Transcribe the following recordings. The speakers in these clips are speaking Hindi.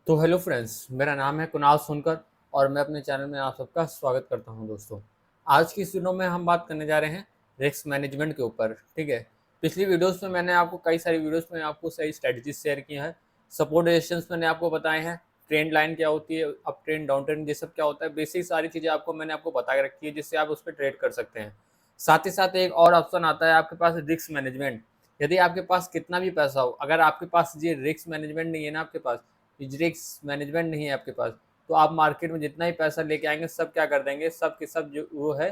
तो हेलो फ्रेंड्स, मेरा नाम है कुणाल सोनकर और मैं अपने चैनल में आप सबका स्वागत करता हूं। दोस्तों, आज की इस वीडियो में हम बात करने जा रहे हैं रिस्क मैनेजमेंट के ऊपर। ठीक है, पिछली वीडियोस में मैंने आपको कई सारी वीडियोस में आपको सही स्ट्रेटजीज शेयर की हैं। सपोर्ट रेजिस्टेंस मैंने आपको बताए हैं, ट्रेंड लाइन क्या होती है, अप ट्रेंड डाउन ट्रेंड ये सब क्या होता है, बेसिक सारी चीज़ें मैंने आपको बता के रखी है जिससे आप उस पर ट्रेड कर सकते हैं। साथ ही साथ एक और ऑप्शन आता है आपके पास, रिस्क मैनेजमेंट। यदि आपके पास कितना भी पैसा हो, अगर आपके पास ये रिस्क मैनेजमेंट नहीं है ना, आपके पास रिस्क मैनेजमेंट नहीं है आपके पास, तो आप मार्केट में जितना ही पैसा लेके आएंगे सब क्या कर देंगे, सब के सब जो वो है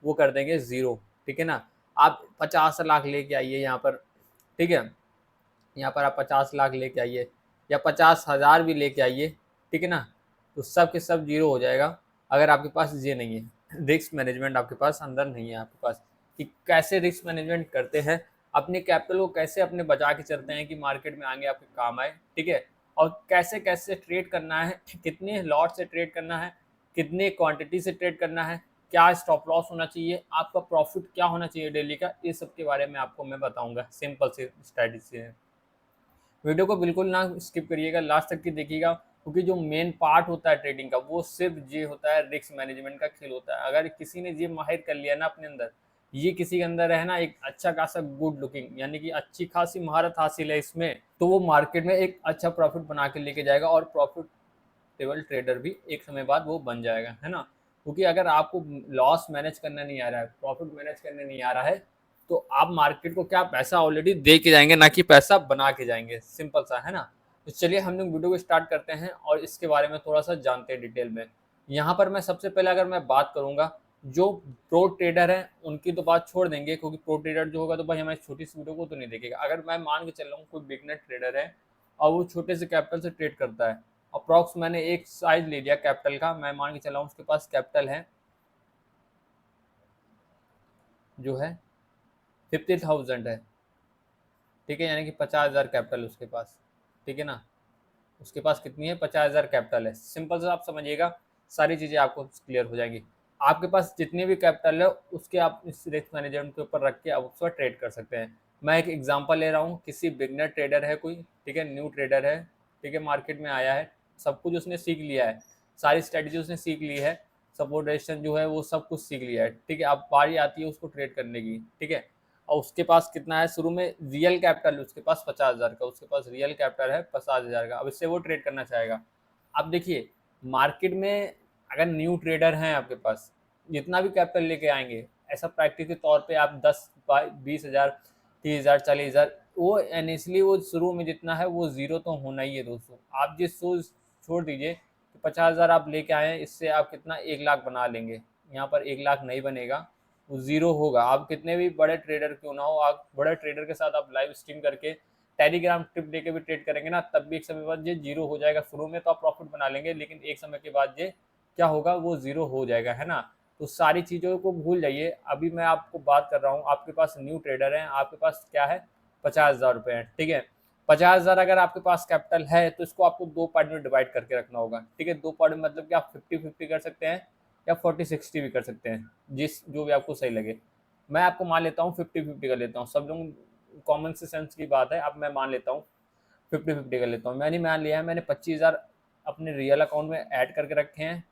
वो कर देंगे ज़ीरो। ठीक है ना। आप 50 लाख लेके आइए यहाँ पर। ठीक है, यहाँ पर आप 50 लाख लेके आइए या 50,000 भी लेके आइए। ठीक है ना, तो सब के सब जीरो हो जाएगा अगर आपके पास ये नहीं है, रिस्क मैनेजमेंट आपके पास अंदर नहीं है आपके पास। कि कैसे रिस्क मैनेजमेंट करते हैं, अपने कैपिटल को कैसे अपने बचा के चलते हैं कि मार्केट में आगे आपके काम आए। ठीक है, और कैसे कैसे ट्रेड करना है, कितने लॉट से ट्रेड करना है, कितने क्वांटिटी से ट्रेड करना है, क्या स्टॉप लॉस होना चाहिए, आपका प्रॉफिट क्या होना चाहिए डेली का, ये सब के बारे में आपको मैं बताऊंगा। सिंपल सी स्ट्रैटेजी है। वीडियो को बिल्कुल ना स्किप करिएगा, लास्ट तक की देखिएगा, क्योंकि जो मेन पार्ट होता है ट्रेडिंग का वो सिर्फ ये होता है, रिस्क मैनेजमेंट का खेल होता है। अगर किसी ने ये माहिर कर लिया ना अपने अंदर, ये किसी के अंदर है ना एक अच्छा खासा गुड लुकिंग, यानी कि अच्छी खासी महारत हासिल है इसमें, तो वो मार्केट में एक अच्छा प्रॉफिट बना के लेके जाएगा और प्रॉफिटेबल ट्रेडर भी एक समय बाद वो बन जाएगा, है ना। क्योंकि अगर आपको लॉस मैनेज करना नहीं आ रहा है, प्रॉफिट मैनेज करने नहीं आ रहा है, तो आप मार्केट को क्या पैसा ऑलरेडी दे के जाएंगे, ना कि पैसा बना के जाएंगे। सिंपल सा है ना। तो चलिए हम लोग वीडियो को स्टार्ट करते हैं और इसके बारे में थोड़ा सा जानते हैं डिटेल में। यहाँ पर मैं सबसे पहले अगर मैं बात करूंगा, जो प्रो ट्रेडर हैं उनकी तो बात छोड़ देंगे, क्योंकि प्रो ट्रेडर जो होगा तो भाई हमारी छोटी सी वीडियो को तो नहीं देखेगा। अगर मैं मान के चल रहा हूँ कोई बिगनर ट्रेडर है और वो छोटे से कैपिटल से ट्रेड करता है, अप्रॉक्स मैंने एक साइज ले लिया कैपिटल का, मैं मान के चल रहा हूँ उसके पास कैपिटल है जो है 50,000 है। ठीक है, यानी कि 50,000 कैपिटल उसके पास। ठीक है ना, उसके पास कितनी है, 50,000 कैपिटल है। सिंपल से आप समझिएगा, सारी चीज़ें आपको क्लियर हो जाएंगी। आपके पास जितनी भी कैपिटल है उसके आप इस रिस्क मैनेजमेंट के ऊपर रख के आप उस पर ट्रेड कर सकते हैं। मैं एक एग्जांपल ले रहा हूँ, किसी बिगनर ट्रेडर है कोई, ठीक है, न्यू ट्रेडर है, ठीक है, मार्केट में आया है, सब कुछ उसने सीख लिया है, सारी स्ट्रेटजी उसने सीख ली है, सपोर्ट रेजिस्टेंस जो है वो सब कुछ सीख लिया है। ठीक है, अब बारी आती है उसको ट्रेड करने की। ठीक है, और उसके पास कितना है, शुरू में रियल कैपिटल उसके पास 50,000 का, उसके पास रियल कैपिटल है 50,000 का। अब इससे वो ट्रेड करना चाहेगा। अब देखिए, मार्केट में अगर न्यू ट्रेडर हैं आपके पास, जितना भी कैपिटल लेके आएंगे, ऐसा प्रैक्टिस के तौर पे आप 10, 20,000, 30,000, 40,000, वो इनिशियली वो शुरू में जितना है वो जीरो तो होना ही है। दोस्तों, आप जिस सोच छोड़ दीजिए कि 50,000 आप लेके आए हैं, इससे आप कितना 1 लाख बना लेंगे। यहाँ पर 1 लाख नहीं बनेगा, वो ज़ीरो होगा। आप कितने भी बड़े ट्रेडर क्यों ना हो, आप बड़े ट्रेडर के साथ आप लाइव स्ट्रीम करके टेलीग्राम टिप देके भी ट्रेड करेंगे ना, तब भी एक समय बाद ये जीरो हो जाएगा। शुरू में तो आप प्रॉफिट बना लेंगे, लेकिन एक समय के बाद ये क्या होगा, वो जीरो हो जाएगा, है ना। तो सारी चीज़ों को भूल जाइए। अभी मैं आपको बात कर रहा हूँ, आपके पास न्यू ट्रेडर हैं, आपके पास क्या है, 50,000 रुपये है। ठीक है, 50,000 अगर आपके पास कैपिटल है तो इसको आपको दो पार्ट में डिवाइड करके रखना होगा। ठीक है, दो पार्ट में मतलब कि आप 50-50 कर सकते हैं या 40-60 भी कर सकते हैं, जिस जो भी आपको सही लगे। मैं आपको मान लेता हूँ 50-50 कर लेता हूँ, सब लोग कॉमन से सेंस की बात है। अब मैं मान लेता हूँ 50-50 कर लेता हूँ। मैंने मान लिया है, मैंने 25,000 अपने रियल अकाउंट में ऐड करके रखे हैं।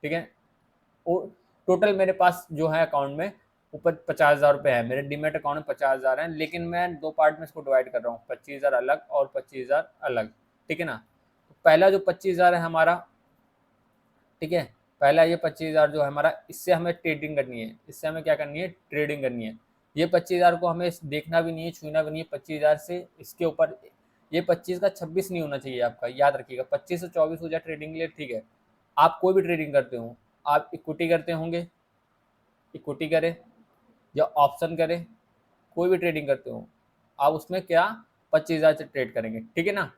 ठीक है, और टोटल मेरे पास जो है अकाउंट में ऊपर 50,000 रुपये है, मेरे डीमेट अकाउंट में 50,000 है, लेकिन मैं दो पार्ट में इसको डिवाइड कर रहा हूँ, 25,000 अलग और 25,000 अलग। ठीक है ना, तो पहला जो 25,000 है हमारा, ठीक है, पहला ये 25,000 जो है हमारा, इससे हमें ट्रेडिंग करनी है, इससे हमें क्या करनी है, ट्रेडिंग करनी है। ये 25,000 को हमें देखना भी नहीं है, छूना भी नहीं है। 25,000 से इसके ऊपर ये 25 का 26 नहीं होना चाहिए आपका, याद रखिएगा। 25 से 24 हो जाए ट्रेडिंग के लिए, ठीक है। आप कोई भी ट्रेडिंग करते हो, आप इक्विटी करते होंगे, इक्विटी करें या ऑप्शन करें, कोई भी ट्रेडिंग करते हो, आप उसमें क्या 25,000 से ट्रेड करेंगे। ठीक है ना,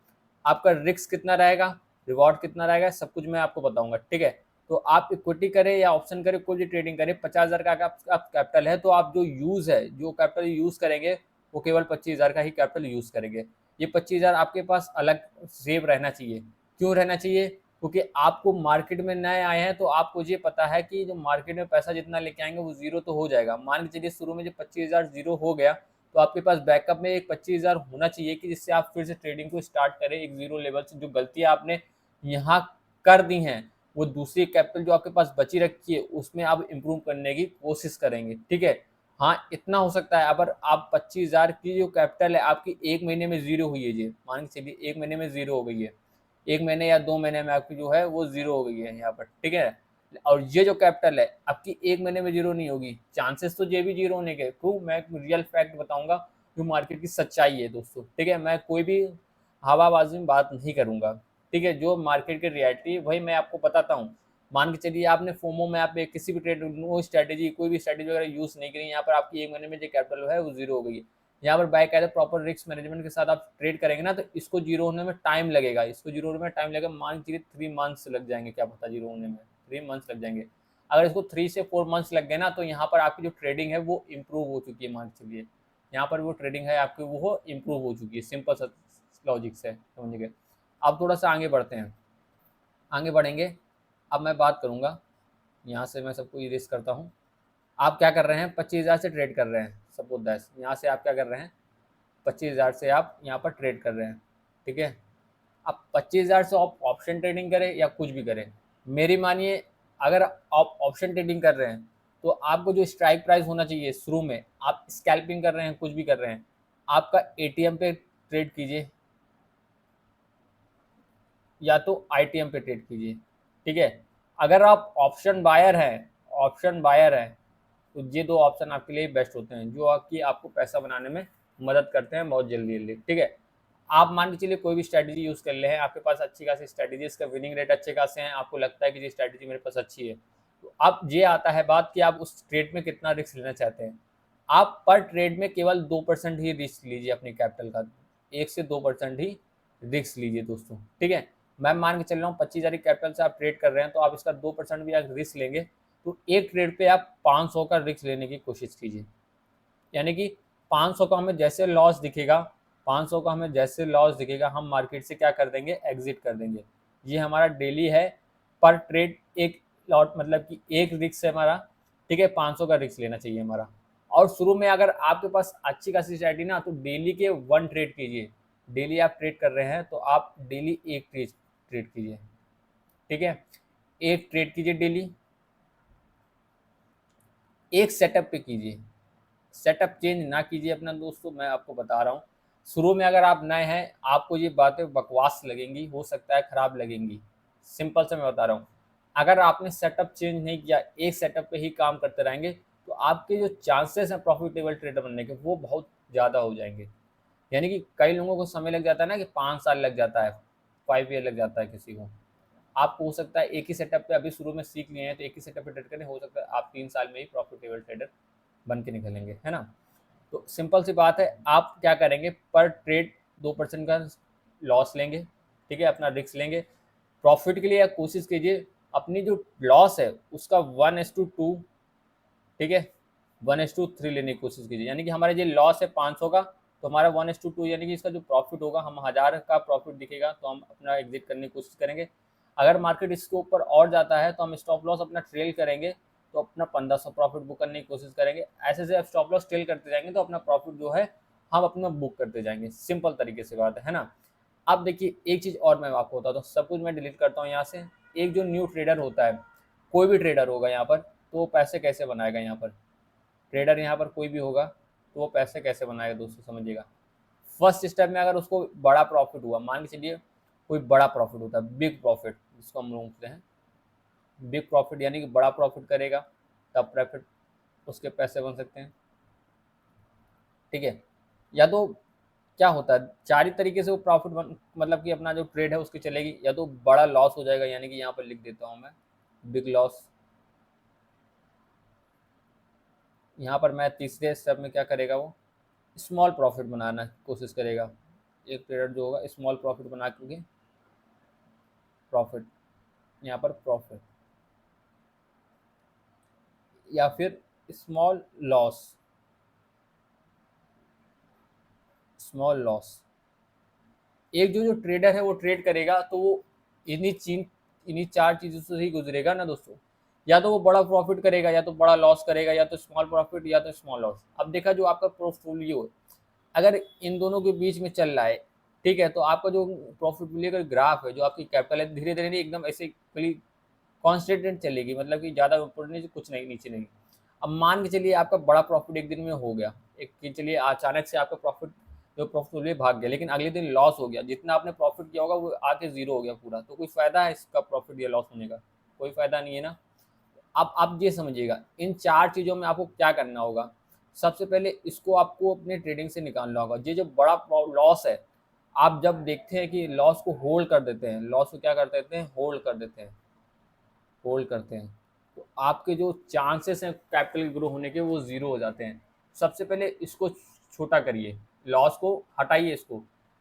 आपका रिस्क कितना रहेगा, रिवॉर्ड कितना रहेगा, सब कुछ मैं आपको बताऊंगा। ठीक है, तो आप इक्विटी करें या ऑप्शन करें, कोई भी ट्रेडिंग करें, 50,000 का आप कैपिटल है, तो आप जो यूज है, जो कैपिटल यूज करेंगे वो केवल 25,000 का ही कैपिटल यूज करेंगे। ये 25,000 आपके पास अलग सेव रहना चाहिए। क्यों रहना चाहिए, क्योंकि आपको मार्केट में नए आए हैं, तो आपको ये पता है कि जो मार्केट में पैसा जितना लेके आएंगे वो जीरो तो हो जाएगा। मान के चलिए शुरू में जब 25,000 जीरो हो गया, तो आपके पास बैकअप में एक 25,000 होना चाहिए कि जिससे आप फिर से ट्रेडिंग को स्टार्ट करें एक जीरो लेवल से। जो गलतियां आपने यहाँ कर दी हैं, वो दूसरी कैपिटल जो आपके पास बची रखी है उसमें आप इम्प्रूव करने की कोशिश करेंगे, ठीक है। हाँ, इतना हो सकता है अगर आप 25,000 की जो कैपिटल है आपकी एक महीने में ज़ीरो हुई है जी, मान के चलिए एक महीने में ज़ीरो हो गई है, एक महीने या 2 महीने में आपकी जो है वो ज़ीरो हो गई है यहाँ पर, ठीक है। और ये जो कैपिटल है आपकी एक महीने में ज़ीरो नहीं होगी, चांसेस तो ये भी ज़ीरो होने के। क्यों? मैं एक रियल फैक्ट बताऊँगा जो मार्केट की सच्चाई है दोस्तों, ठीक है। मैं कोई भी हवाबाजी में बात नहीं करूँगा, ठीक है। जो मार्केट की रियलिटी है वही मैं आपको बताता हूँ। मान के चलिए आपने फोमो में आप किसी भी ट्रेड वो स्ट्रैटेजी कोई भी स्ट्रैटेजी वगैरह यूज़ नहीं करी, यहाँ पर आपकी एक महीने में जो कैपिटल है वो ज़ीरो हो गई है। यहाँ पर बाकायदा प्रॉपर रिस्क मैनेजमेंट के साथ आप ट्रेड करेंगे ना तो इसको जीरो होने में टाइम लगेगा, इसको जीरो होने में टाइम लगेगा, मान के चलिए 3 मंथ्स लग जाएंगे, क्या पता जीरो होने में 3 मंथ्स लग जाएंगे। अगर इसको 3 से 4 मंथ्स लग गए ना तो यहाँ पर आपकी जो ट्रेडिंग है वो इम्प्रूव हो चुकी है, मान के चलिए यहाँ पर वो ट्रेडिंग है आपकी वो इम्प्रूव हो चुकी है, सिंपल सा लॉजिक से समझ गए। अब थोड़ा सा आगे बढ़ते हैं, आगे बढ़ेंगे। अब मैं बात करूँगा, यहाँ से मैं सबको इरेज करता हूँ। आप क्या कर रहे हैं, 25,000 से ट्रेड कर रहे हैं, सपोज दैट यहाँ से आप क्या कर रहे हैं, 25,000 से आप यहाँ पर ट्रेड कर रहे हैं, ठीक है। अब 25,000 से आप ऑप्शन ट्रेडिंग करें या कुछ भी करें, मेरी मानिए, अगर आप ऑप्शन ट्रेडिंग कर रहे हैं तो आपको जो स्ट्राइक प्राइस होना चाहिए शुरू में, आप स्कैल्पिंग कर रहे हैं कुछ भी कर रहे हैं, आपका एटीएम पे ट्रेड कीजिए या तो आईटीएम पे ट्रेड कीजिए, ठीक है। अगर आप ऑप्शन बायर हैं, ऑप्शन बायर हैं तो ये दो ऑप्शन आपके लिए बेस्ट होते हैं जो कि आपको पैसा बनाने में मदद करते हैं बहुत जल्दी जल्दी, ठीक है। आप मान के चलिए कोई भी स्ट्रैटेजी यूज़ कर ले हैं, आपके पास अच्छी खासी स्ट्रैटेजी, इसका विनिंग रेट अच्छे खासे हैं, आपको लगता है कि ये स्ट्रैटेजी मेरे पास अच्छी है, तो अब ये आता है बात कि आप उस ट्रेड में कितना रिस्क लेना चाहते हैं। आप पर ट्रेड में केवल 2% ही रिस्क लीजिए अपनी कैपिटल का, 1 से 2% ही रिस्क लीजिए दोस्तों, ठीक है। मैं मान के चल रहा हूँ 25,000 कैपिटल से आप ट्रेड कर रहे हैं तो आप इसका 2% भी अगर रिस्क लेंगे तो एक ट्रेड पे आप 500 का रिस्क लेने की कोशिश कीजिए, यानी कि 500 का हमें जैसे लॉस दिखेगा, 500 का हमें जैसे लॉस दिखेगा हम मार्केट से क्या कर देंगे, एग्जिट कर देंगे। ये हमारा डेली है, पर ट्रेड एक लॉट मतलब कि एक रिस्क है हमारा, ठीक है। 500 का रिस्क लेना चाहिए हमारा। और शुरू में अगर आपके पास अच्छी खासी स्ट्रैटेजी ना तो डेली के 1 ट्रेड कीजिए, डेली आप ट्रेड कर रहे हैं तो आप डेली एक ट्रेड कीजिए, ठीक है। एक ट्रेड कीजिए डेली, एक सेटअप पे कीजिए, सेटअप चेंज ना कीजिए अपना दोस्तों, मैं आपको बता रहा हूँ। शुरू में अगर आप नए हैं आपको ये बातें बकवास लगेंगी, हो सकता है खराब लगेंगी, सिंपल से मैं बता रहा हूँ। अगर आपने सेटअप चेंज नहीं किया, एक सेटअप पे ही काम करते रहेंगे तो आपके जो चांसेस हैं प्रॉफिटेबल ट्रेडर बनने के वो बहुत ज़्यादा हो जाएंगे। यानी कि कई लोगों को समय लग जाता है ना कि 5 साल लग जाता है, 5 ईयर लग जाता है किसी को। आपको हो सकता है एक ही सेटअप पे अभी शुरू में सीख लिए हैं तो एक ही सेटअप पे ट्रेड करें, हो सकता है आप 3 साल में ही प्रॉफिटेबल ट्रेडर बन के निकलेंगे, है ना। तो सिंपल सी बात है, आप क्या करेंगे, पर ट्रेड 2% का लॉस लेंगे, ठीक है, अपना रिस्क लेंगे। प्रॉफिट के लिए कोशिश कीजिए अपनी जो लॉस है उसका 1:2, ठीक है, 1:3 लेने की कोशिश कीजिए। यानी कि हमारा जो लॉस है 500 का तो हमारा 1:2 यानी कि इसका जो प्रॉफिट होगा, हम 1000 का प्रॉफिट दिखेगा तो हम अपना एग्जिट करने की कोशिश करेंगे। अगर मार्केट इसके ऊपर और जाता है तो हम स्टॉप लॉस अपना ट्रेल करेंगे तो अपना 1500 प्रॉफिट बुक करने की कोशिश करेंगे। ऐसे से आप स्टॉप लॉस ट्रेल करते जाएंगे तो अपना प्रॉफिट जो है हम अपना बुक करते जाएंगे, सिंपल तरीके से बात है ना। अब देखिए एक चीज़ और मैं आपको बताता हूँ, सब कुछ मैं डिलीट करता हूँ यहाँ से। एक जो न्यू ट्रेडर होता है, कोई भी ट्रेडर होगा यहाँ पर, तो वो पैसे कैसे बनाएगा, यहाँ पर ट्रेडर यहाँ पर कोई भी होगा तो वो पैसे कैसे बनाएगा दोस्तों, समझिएगा। फर्स्ट स्टेप में अगर उसको बड़ा प्रॉफिट हुआ, मान के चलिए कोई बड़ा प्रॉफिट होता है, बिग प्रॉफिट जिसको हम लोग बोलते हैं, बिग प्रॉफिट यानी कि बड़ा प्रॉफिट करेगा तब प्रॉफिट उसके पैसे बन सकते हैं, ठीक है। या तो क्या होता है, 4 ही तरीके से वो प्रॉफिट मतलब कि अपना जो ट्रेड है उसकी चलेगी, या तो बड़ा लॉस हो जाएगा, यानी कि यहाँ पर लिख देता हूँ मैं बिग लॉस। यहाँ पर मैं तीसरे स्टेप में क्या करेगा, वो स्मॉल प्रॉफिट बनाना कोशिश करेगा। एक ट्रेडर जो होगा स्मॉल प्रॉफिट बना के प्रॉफिट, यहाँ पर प्रॉफिट या फिर स्मॉल लॉस, स्मॉल लॉस। एक जो जो ट्रेडर है वो ट्रेड करेगा तो वो इन्हीं 4 चीज़ों से ही गुजरेगा ना दोस्तों। या तो वो बड़ा प्रॉफिट करेगा, या तो बड़ा लॉस करेगा, या तो स्मॉल प्रॉफिट, या तो स्मॉल लॉस। अब देखा जो आपका पोर्टफोलियो है, अगर इन दोनों के बीच में चल रहा है, ठीक है। तो आपका जो प्रॉफिटेबिलिटी का ग्राफ है, जो आपकी कैपिटल है, धीरे धीरे नहीं एकदम ऐसे कॉन्स्टेंट चलेगी, मतलब कि ज़्यादा ऊपर नहीं, कुछ नहीं नीचे नहीं। अब मान के चलिए आपका बड़ा प्रॉफिट एक दिन में हो गया, एक कि चलिए अचानक से आपका प्रॉफिट जो प्रॉफिटेबिलिटी भाग गया, लेकिन अगले दिन लॉस हो गया, जितना आपने प्रॉफिट किया होगा वो आके जीरो हो गया पूरा, तो कोई फायदा है इसका प्रॉफिट या लॉस होने का? कोई फायदा नहीं है ना। अब आप ये समझिएगा, इन 4 चीज़ों में आपको क्या करना होगा। सबसे पहले इसको आपको अपने ट्रेडिंग से निकालना होगा। ये जो बड़ा लॉस है, आप जब देखते हैं कि लॉस को होल्ड कर देते हैं, लॉस को क्या कर देते हैं, होल्ड कर देते हैं, होल्ड करते हैं, तो आपके जो चांसेस हैं कैपिटल ग्रो होने के वो ज़ीरो हो जाते हैं। सबसे पहले इसको छोटा करिए, लॉस को हटाइए,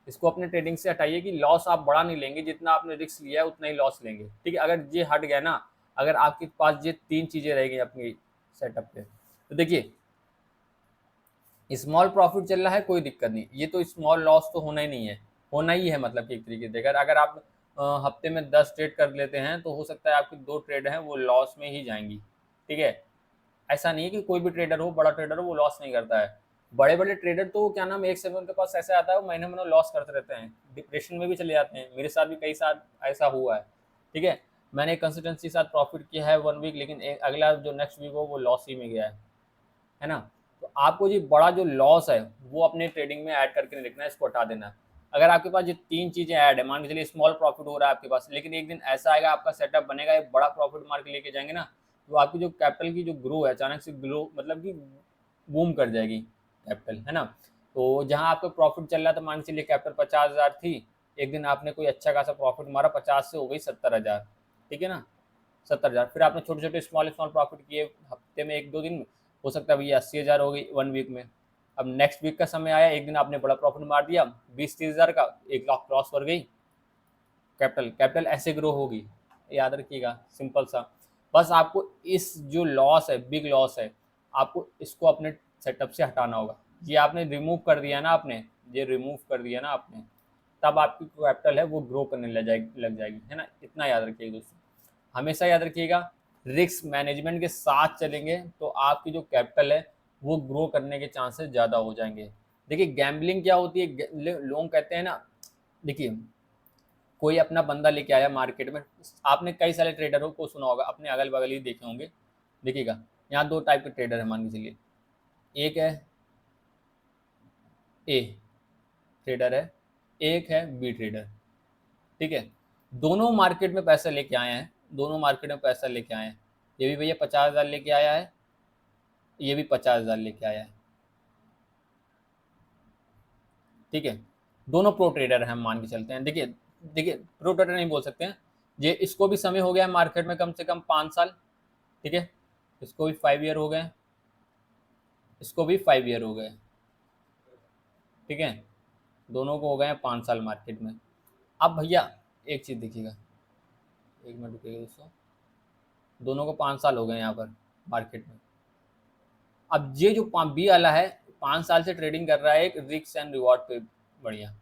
इसको अपने ट्रेडिंग से हटाइए कि लॉस आप बड़ा नहीं लेंगे, जितना आपने रिस्क लिया है उतना ही लॉस लेंगे। ठीक है, अगर ये हट गया ना, अगर आपके पास ये 3 चीज़ें रहेंगी अपनी सेटअप पे, तो देखिए स्मॉल प्रॉफिट चल रहा है कोई दिक्कत नहीं, ये तो स्मॉल लॉस तो होना ही नहीं है, होना ही है, मतलब कि एक तरीके से अगर आप हफ्ते में 10 ट्रेड कर लेते हैं तो हो सकता है आपकी 2 ट्रेड हैं वो लॉस में ही जाएंगी। ठीक है, ऐसा नहीं है कि कोई भी ट्रेडर हो, बड़ा ट्रेडर हो, वो लॉस नहीं करता है। बड़े बड़े ट्रेडर तो क्या नाम, एक समय उनके पास ऐसा आता है वो महीने महीने लॉस करते रहते हैं, डिप्रेशन में भी चले जाते हैं। मेरे साथ भी कई साल ऐसा हुआ है। ठीक है, मैंने कंसिस्टेंसी के साथ प्रॉफिट किया है 1 वीक, लेकिन अगला जो नेक्स्ट वीक हो वो लॉस ही में गया है ना। तो आपको जी बड़ा जो लॉस है वो अपने ट्रेडिंग में ऐड करके नहीं रखना है, इसको हटा देना है। अगर आपके पास ये 3 चीज़ें ऐड है, मान के चलिए स्मॉल प्रॉफिट हो रहा है आपके पास, लेकिन एक दिन ऐसा आएगा आपका सेटअप बनेगा, एक बड़ा प्रॉफिट मार के लेके जाएंगे ना, तो आपकी जो कैपिटल की जो ग्रो है अचानक से ग्रो, मतलब कि बूम कर जाएगी कैपिटल, है ना। तो जहाँ आपका प्रॉफिट चल रहा था, मान के चलिए कैपिटल 50,000 थी, एक दिन आपने कोई अच्छा खासा प्रॉफिट मारा, 50 से हो गई 70,000। ठीक है ना, 70,000, फिर आपने छोटे छोटे स्मॉल स्मॉल प्रॉफिट किए हफ्ते में 1-2 दिन में, हो सकता है भैया 80,000 हो गई 1 वीक में। अब नेक्स्ट वीक का समय आया, एक दिन आपने बड़ा प्रॉफिट मार दिया 20-30,000 का, 1 लाख क्रॉस कर गई कैपिटल, कैपिटल ऐसे ग्रो होगी। याद रखिएगा, सिंपल सा। बस आपको इस जो लॉस है, बिग लॉस है, आपको इसको अपने सेटअप से हटाना होगा। ये आपने रिमूव कर दिया ना, आपने ये रिमूव कर दिया ना आपने, तब आपकी कैपिटल है वो ग्रो करने लग जाएगी, है ना। इतना याद रखिएगा दोस्तों, हमेशा याद रखिएगा, रिस्क मैनेजमेंट के साथ चलेंगे तो आपकी जो कैपिटल है वो ग्रो करने के चांसेस ज़्यादा हो जाएंगे। देखिए गैम्बलिंग क्या होती है, लोग कहते हैं ना, देखिए कोई अपना बंदा लेके आया मार्केट में, आपने कई सारे ट्रेडरों को सुना होगा, अपने अगल बगल ही देखे होंगे। देखिएगा, यहाँ 2 टाइप के ट्रेडर है मान के चलिए, एक है ए ट्रेडर है, एक है बी ट्रेडर। ठीक है, दोनों मार्केट में पैसा लेके आए हैं, दोनों मार्केट में पैसा लेके आए हैं। ये भी भैया 50,000 लेके आया है, ये भी 50,000 लेके आया है। ठीक है, दोनों प्रो ट्रेडर हैं, हम मान के चलते हैं। देखिए देखिए, प्रो ट्रेडर नहीं बोल सकते हैं, ये इसको भी समय हो गया है मार्केट में कम से कम 5 साल। ठीक है, इसको भी 5 ईयर हो गए, इसको भी 5 ईयर हो गए। ठीक है, दोनों को हो गए हैं 5 साल मार्केट में। अब भैया एक चीज़ देखिएगा, 1 मिनट रुकिएगा दोस्तों, दोनों को 5 साल हो गए यहाँ पर मार्केट में। अब ये जो बी वाला है 5 साल से ट्रेडिंग कर रहा है, एक रिस्क एंड रिवॉर्ड पे बढ़िया,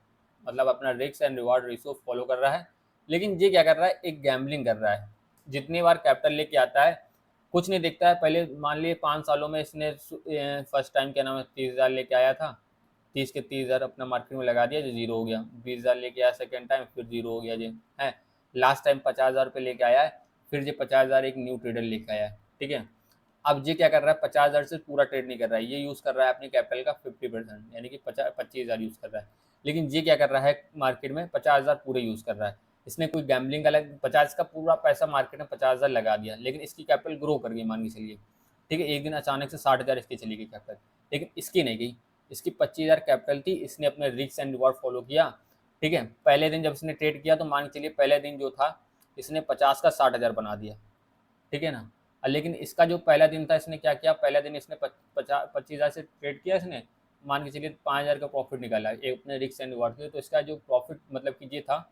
मतलब अपना risk and reward ratio follow कर रहा है। लेकिन ये क्या कर रहा है, एक गैम्बलिंग कर रहा है। जितनी बार कैपिटल लेके आता है कुछ नहीं दिखता है, पहले मान लिए 5 सालों में इसने फर्स्ट टाइम क्या नाम है 30,000 लेके आया था, 30 के 30,000 अपना मार्केट में लगा दिया, जो जीरो हो गया। 20,000 लेके आया सेकेंड टाइम, फिर जीरो हो गया जी है। लास्ट टाइम 50,000 रुपये लेके आया है, फिर ये 50,000 एक न्यू ट्रेडर लेके आया है। ठीक है, अब ये क्या कर रहा है, 50,000 से पूरा ट्रेड नहीं कर रहा है, ये यूज़ कर रहा है अपनी कैपिटल का 50%, यानी कि 25,000 यूज़ कर रहा है। लेकिन ये क्या कर रहा है, मार्केट में 50,000 पूरे यूज़ कर रहा है। इसने कोई गैम्बलिंग अलग, 50 का पूरा पैसा मार्केट में 50,000 लगा दिया, लेकिन इसकी कैपिटल ग्रो कर गई मान के चलिए। ठीक है, एक दिन अचानक से 60,000 इसकी चली गई कैपिटल, लेकिन इसकी नहीं गई, इसकी 25,000 कैपिटल थी, इसने अपने रिस्क एंड रिवॉर्ड फॉलो किया। ठीक है, पहले दिन जब इसने ट्रेड किया तो मान के चलिए पहले दिन जो था इसने 50 का 60,000 बना दिया। ठीक है ना, लेकिन इसका जो पहला दिन था इसने क्या किया, पहला दिन इसने 25,000 से ट्रेड किया, इसने मान के चलिए 5,000 का प्रॉफिट निकाला एक अपने रिस्क एंड रिवॉर्ड के, तो इसका जो प्रॉफिट मतलब कि ये था,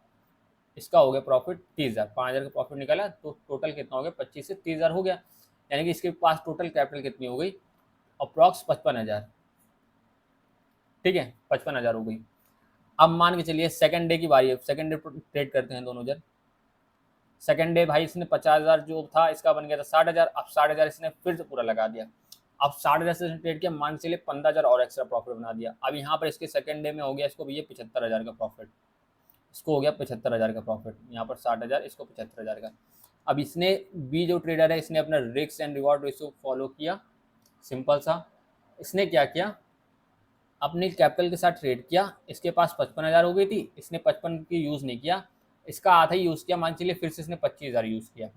इसका हो गया प्रॉफिट 30,000, 5,000 का प्रॉफिट निकाला तो टोटल कितना हो गया, 25 से 30,000 हो गया। यानी कि इसके पास टोटल कैपिटल कितनी हो गई, अप्रॉक्स 55,000। ठीक है, 55,000 हो गई। अब मान के चलिए सेकंड डे की बारी है, सेकंड डे ट्रेड करते हैं दोनों जन। सेकंड डे भाई इसने 50,000 जो था इसका बन गया था 60,000, अब 60,000 इसने फिर से पूरा लगा दिया। अब 60,000 से ट्रेड किया, मान के चलिए 15,000 और एक्स्ट्रा प्रॉफिट बना दिया। अब यहाँ पर इसके सेकंड डे में हो गया इसको भैया 75,000 का प्रॉफिट, इसको हो गया 75,000 का प्रॉफिट, यहाँ पर 60,000, इसको 75,000 का। अब इसने बी जो ट्रेडर है इसने अपना risk and reward ratio follow किया, सिंपल सा। इसने क्या किया, अपनी कैपिटल के साथ ट्रेड किया, इसके पास 55,000 हो गई थी, इसने 55 की यूज़ नहीं किया, इसका आधा ही यूज़ किया, मान चलिए फिर से इसने 25,000 यूज़ किया,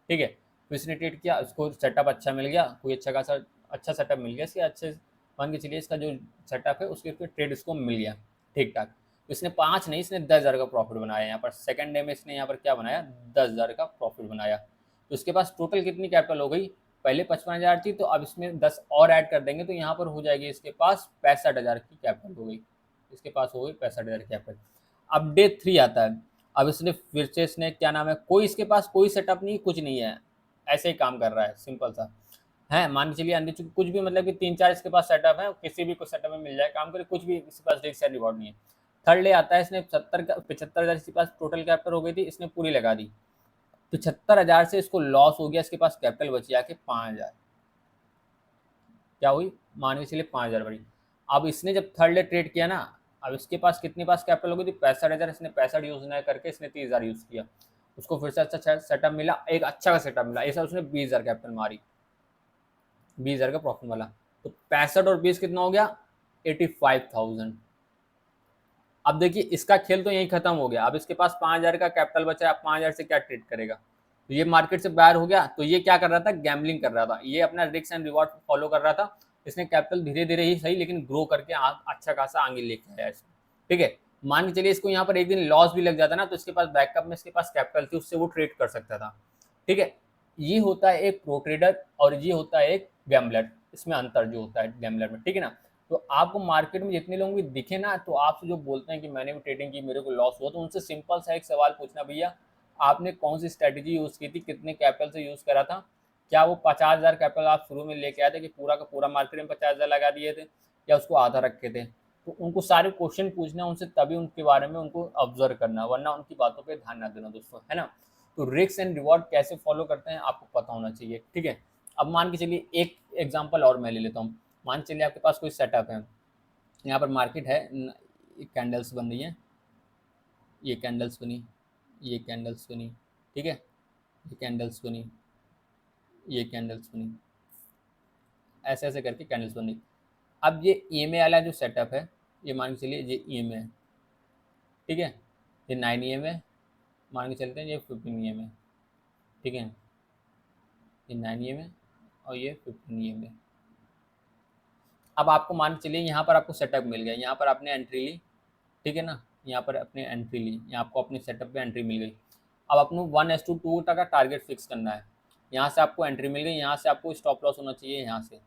ठीक है। फिर इसने ट्रेड किया, उसको सेटअप अच्छा मिल गया, कोई अच्छा खासा अच्छा सेटअप मिल गया इसके, अच्छे मान के चलिए इसका जो सेटअप है उसके ट्रेड इसको मिल गया ठीक ठाक। तो इसने 5 नहीं, इसने 10,000 का प्रॉफिट बनाया यहाँ पर, सेकंड डे में इसने यहाँ पर क्या बनाया, 10,000 का प्रॉफिट बनाया। तो इसके पास टोटल कितनी कैपिटल हो गई, पहले 55,000 थी, तो अब इसमें 10 और ऐड कर देंगे तो यहाँ पर हो जाएगी इसके पास 65,000 की कैपिटल हो गई, इसके पास हो गई 65,000 की कैपिटल। अब डे 3 आता है, अब इसने फिर से इसने क्या नाम है, कोई इसके पास कोई सेटअप नहीं, कुछ नहीं है, ऐसे ही काम कर रहा है सिंपल सा है। मान के चलिए अंदर कुछ भी मतलब कि 3-4 इसके पास सेटअप है, किसी भी कुछ सेटअप में मिल जाए काम करे, कुछ भी इसके पास रिस्क एंड रिवॉर्ड नहीं है। थर्ड डे आता है, इसने 75,000 इसके पास टोटल कैपिटल हो गई थी, इसने पूरी लगा दी, 75,000 से इसको लॉस हो गया, इसके पास कैपिटल बची आके 5,000, क्या हुई, मान के चलिए 5,000 बड़ी। अब इसने जब थर्ड डे ट्रेड किया ना, अब इसके पास कितने पास कैपिटल हो गई थी, 65,000, इसने 65 यूज ना करके इसने 30,000 यूज किया, उसको फिर से अच्छा सेटअप मिला, एक अच्छा का सेटअप मिला, ऐसा उसने 20,000 कैपिटल मारी, 20,000 का प्रॉफिट वाला। तो 65 और 20 कितना हो गया, 85,000। अब देखिए इसका खेल तो यही खत्म हो गया, अब इसके पास 5,000 का कैपिटल बचा है, अब 5,000 से क्या ट्रेड करेगा, तो ये मार्केट से बाहर हो गया, तो ये क्या कर रहा था, गैम्बलिंग कर रहा था, ये अपना रिस्क एंड रिवॉर्ड फॉलो कर रहा था। इसने कैपिटल धीरे धीरे ही सही लेकिन ग्रो करके अच्छा खासा आगे लेके आया इसको, ठीक है। मान के चलिए इसको यहाँ पर एक दिन लॉस भी लग जाता ना, तो इसके पास बैकअप में इसके पास कैपिटल थी, उससे वो ट्रेड कर सकता था, ठीक है। ये होता है एक प्रो ट्रेडर और ये होता है एक गैम्बलर, इसमें अंतर जो होता है गैम्बलर में, ठीक है ना। तो आपको मार्केट में जितने लोग भी दिखे ना, तो आपसे जो बोलते हैं कि मैंने भी ट्रेडिंग की मेरे को लॉस हुआ, तो उनसे सिंपल सा एक सवाल पूछना, भैया आपने कौन सी स्ट्रेटेजी यूज़ की थी, कितने कैपिटल से यूज़ करा था, क्या वो 50,000 कैपिटल आप शुरू में लेके आए थे कि पूरा का पूरा मार्केट में 50,000 लगा दिए थे, या उसको आधा रखे थे। तो उनको सारे क्वेश्चन पूछना उनसे, तभी उनके बारे में उनको ऑब्जर्व करना, वरना उनकी बातों पर ध्यान ना देना दोस्तों, है ना। तो रिस्क एंड रिवॉर्ड कैसे फॉलो करते हैं आपको पता होना चाहिए, ठीक है। अब मान के चलिए एक एग्जाम्पल और मैं ले लेता हूँ, मान चलिए आपके पास कोई सेटअप है, यहाँ पर मार्केट है, कैंडल्स बन रही है, ये कैंडल्स बनी, ये कैंडल्स बनी, ठीक है, ये कैंडल्स बनी, ये कैंडल्स बनी, ऐसे ऐसे करके कैंडल्स बनी। अब ये ईएमए वाला जो सेटअप है, ये मान के चलिए ये ईएमए है, ठीक है, ये 9 ईएमए मान के चलते हैं, ये 15 ईएमए, ठीक है, ये 9 ईएमए और ये 15 ईएमए। अब आपको मान के चलिए यहाँ पर आपको सेटअप मिल गया, यहाँ पर आपने एंट्री ली, ठीक है ना, यहाँ पर अपने एंट्री ली, यहाँ आपको अपने सेटअप पे एंट्री मिल गई। अब अपने 1:2 का टारगेट फिक्स करना है, यहाँ से आपको एंट्री मिल गई, यहाँ से आपको स्टॉप लॉस होना चाहिए, यहाँ से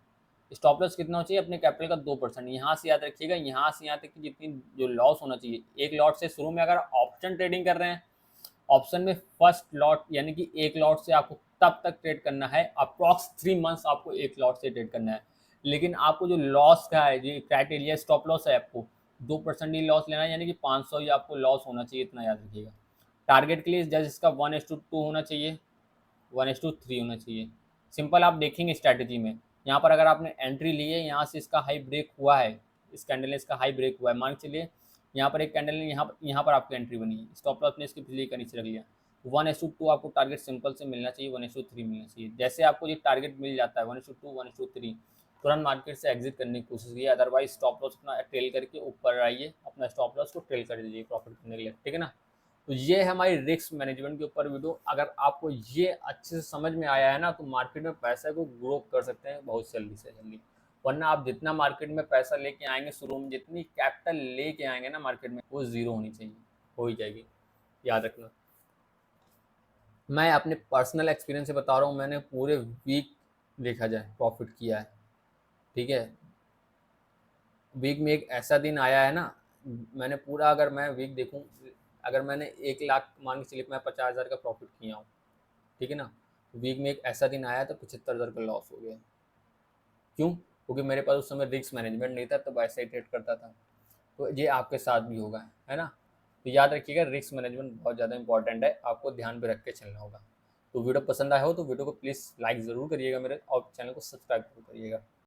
स्टॉप लॉस कितना होना चाहिए, अपने कैपिटल का 2%, यहाँ से याद रखिएगा, यहाँ से यहाँ तक कि जितनी जो लॉस होना चाहिए, एक लॉट से शुरू में अगर ऑप्शन ट्रेडिंग कर रहे हैं, ऑप्शन में फर्स्ट लॉट यानी कि एक लॉट से आपको तब तक ट्रेड करना है, अप्रॉक्स 3 मंथ्स आपको एक लॉट से ट्रेड करना है। लेकिन आपको जो लॉस का है, जो क्राइटेरिया स्टॉप लॉस है, आपको 2% ही लॉस लेना है, यानी कि 500 ही आपको लॉस होना चाहिए, इतना याद रखिएगा। टारगेट के लिए जैसे इसका 1:2 होना चाहिए, 1:3 होना चाहिए। सिंपल आप देखेंगे स्ट्रैटेजी में, यहाँ पर अगर आपने एंट्री ली है, यहाँ से इसका हाई ब्रेक हुआ है, इस कैंडल ने इसका हाई ब्रेक हुआ है, मान के चलिए यहाँ पर एक कैंडल ने यहाँ पर आपकी एंट्री बनी है, स्टॉप लॉस ने इसके बिजली का नीचे रख लिया, 1:2 आपको टारगेट सिंपल से मिलना चाहिए, 1:3 मिलना चाहिए। जैसे आपको ये टारगेट मिल जाता है 1:2 1:3, तुरंत मार्केट से एग्जिट करने की कोशिश कीजिए, अदरवाइज स्टॉप लॉस अपना ट्रेल करके ऊपर आइए, अपना स्टॉप लॉस को ट्रेल कर दीजिए प्रॉफिट करने के लिए, ठीक है ना। तो ये है हमारी रिस्क मैनेजमेंट के ऊपर वीडियो। अगर आपको ये अच्छे से समझ में आया है ना, तो मार्केट में पैसे को ग्रो कर सकते हैं बहुत जल्दी से जल्दी। वरना आप जितना मार्केट में पैसा लेके आएंगे, शुरू में जितनी कैपिटल लेके आएंगे ना मार्केट में, वो जीरो होनी चाहिए, हो ही जाएगी, याद रखना। मैं अपने पर्सनल एक्सपीरियंस से बता रहा हूँ, मैंने पूरे वीक देखा जाए प्रॉफिट किया है, ठीक है। वीक में एक ऐसा दिन आया है ना, मैंने पूरा, अगर मैं वीक देखूँ, अगर मैंने 1 लाख मान के चलिए मैं 50,000 का प्रॉफिट किया हूँ, ठीक है ना, वीक में एक ऐसा दिन आया तो 75,000 का लॉस हो गया। क्यों? क्योंकि मेरे पास उस समय रिस्क मैनेजमेंट नहीं था, तो ऐसे ही ट्रेड करता था। तो ये आपके साथ भी होगा, है ना। तो याद रखिएगा, रिस्क मैनेजमेंट बहुत ज़्यादा इंपॉर्टेंट है, आपको ध्यान पे रख के चलना होगा। तो वीडियो पसंद आया हो तो वीडियो को प्लीज़ लाइक ज़रूर करिएगा मेरे, और चैनल को सब्सक्राइब जरूर करिएगा।